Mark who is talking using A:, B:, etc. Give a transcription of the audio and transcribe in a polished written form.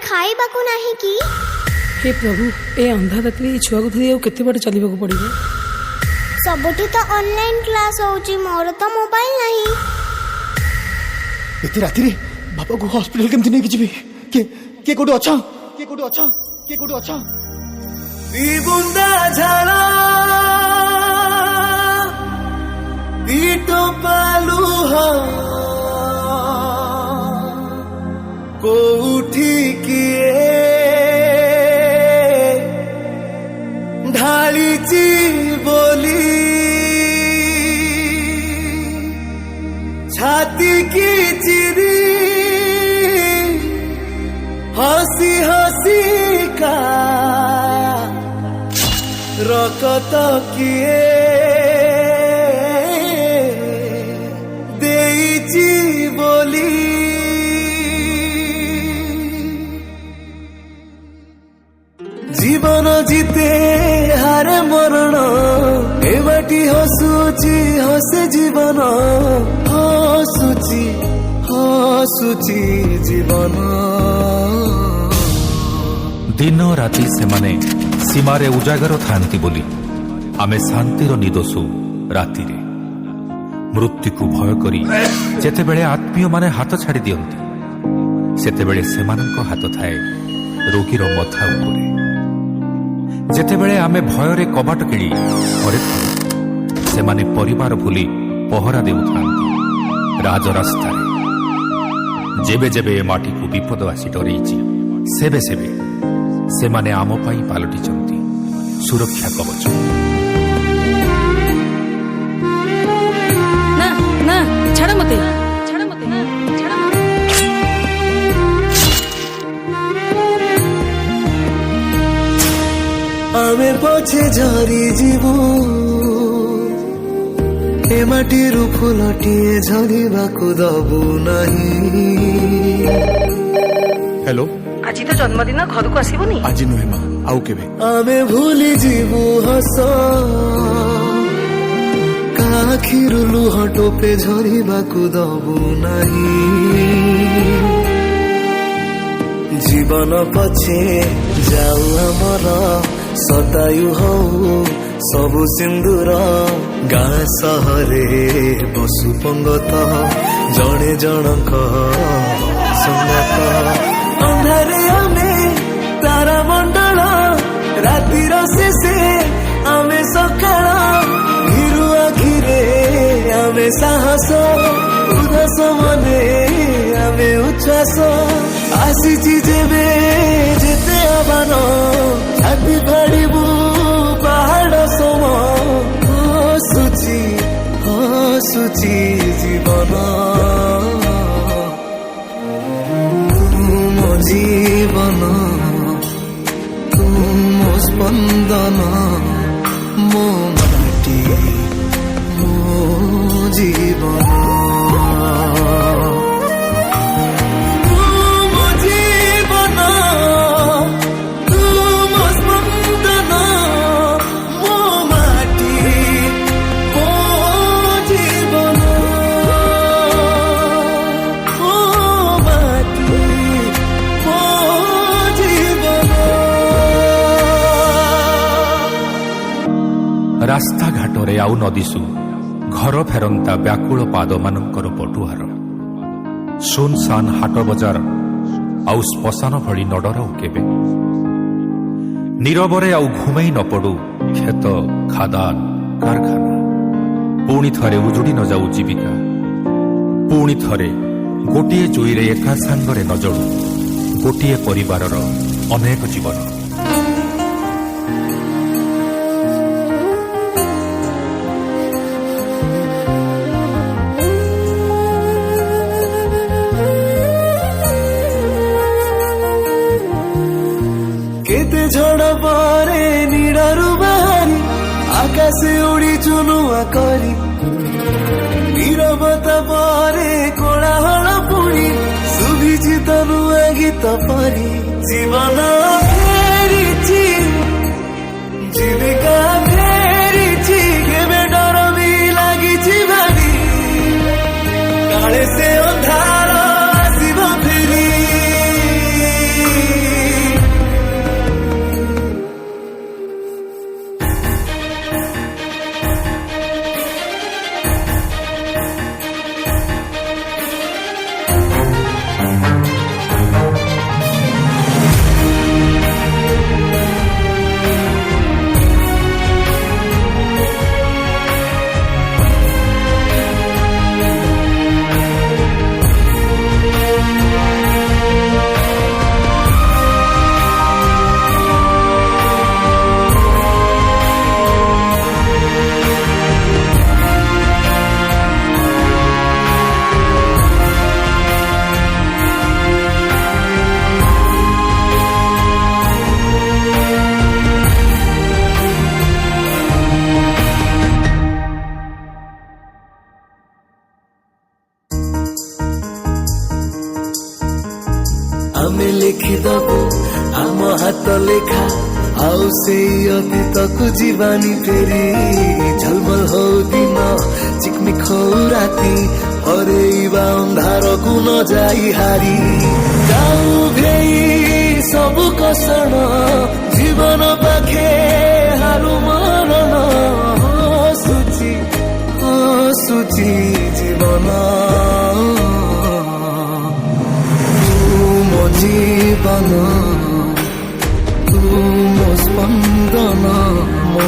A: खाइबा को नहीं कि
B: हे प्रभु ए अंधा रात्रि छुआ को धरी केते बाटे चलबा को पड़िबो।
A: सबठी तो ऑनलाइन क्लास होची, मोर तो मोबाइल नहीं।
C: एते राति रे बापा को हॉस्पिटल केमति नै किछि के कोड अच्छा
D: दी बुंदा झाला दी टोपालू हो कोठी किए ढालीची बोली छाती की चिरी हंसी हंसी का रकत किए देईची बोली जीवन जीते हारे मरण ए बाटी हसुची हसे जीवन हसुची जीवन
E: दिन राति सेमाने सीमारे उजागर थांती बोली आमे शांतिर निदोसु राति रे मृत्यु को भय करी जेतेबेले आत्मीय माने हाथ छाड़ी दियंती सेतेबेले सेमानक हाथ थाए रोगीर मथा उपरे। जेतेबेले आमे भयरे कबाट किड़ी घरे थाउ सेमाने परिवार भूली पहरा देउथांती राजरास्ता जेबे जेबे माटी को विपद आसी डरैछि सेबे सेबे सेमाने आम पाई पालटिचंती सुरक्षा कवच।
B: ना ना छाड़ मते
D: आमे पछे झरी जीवु ए माटीरु फुलटिए झरिबाकु दबु नहीं।
C: हेलो
B: आज तो जन्मदिन घर को आसबनी
C: आज नुहे माँ आउ केबे
D: आमे भूली जीवु हस काखिरु लुह टोपे झरिबाकु दबु नहीं। जीवन पछे जाऊ हमर सतायु हो सबु सिंदूर गाँ सहरे बसु पंगत जड़े जनक संगत अंधारे आमे तारा मंडल रातिर शेषे आमे सकाळ हिरु आखिरे आमे साहस उदास मने आमे उच्छ्वास आसीची जेबे जेते आबान छाती फाड़िबु पहाड़ सम हसुची जीवन तुम जीवन तुम स्पंदन मो माटी मो जीवन
E: रास्ता घाटरे आउ नदीसु घर फेरंता व्याकुल पाद मानकर पटुहार सुनसान हाट बजार आउ श्मशान भली नडराउ केबे नीरवरे आउ घुमई न पड़ू खेत खादान कारखाना पुणी थरे उजुड़ी न जाऊ जीविका पुणी थरे गोटिए जुईरे एका सांगरे न जड़ू गोटिए परिवारर अनेक जीवन।
D: केते झड़ पारे नीड़ारू बाहरी आकाशे उड़ी चुनुआ करी नीरवता पारे कोलाहल पुणी सुभिची तनुआ गीत परी जीवन फेरिची जीविका फेरिची केबे डर भी लागिची भारी काले से अंधार आसिब फेरी ଲେଖିଦବୁ ଆମ ହାତ ଲେଖା ଆଉ ସେଇ ଅତୀତକୁ ଯିବାନି ଫେରି ଝଲମଲ ହଉ ଦିନ ଚିକମିକ ହଉ ରାତି ହରେଇବା ଅନ୍ଧାରକୁ ନ ଯାଇ ହାରି ଯାଉ ଭେଇ ସବୁ କଷଣ ଜୀବନ ପାଖେ ହାରୁ ମରଣ ହସୁଛି ଜୀବନ ମୋ ଜୀବନ ତୁ ମୋ ସ୍ପନ୍ଦନ ମୋ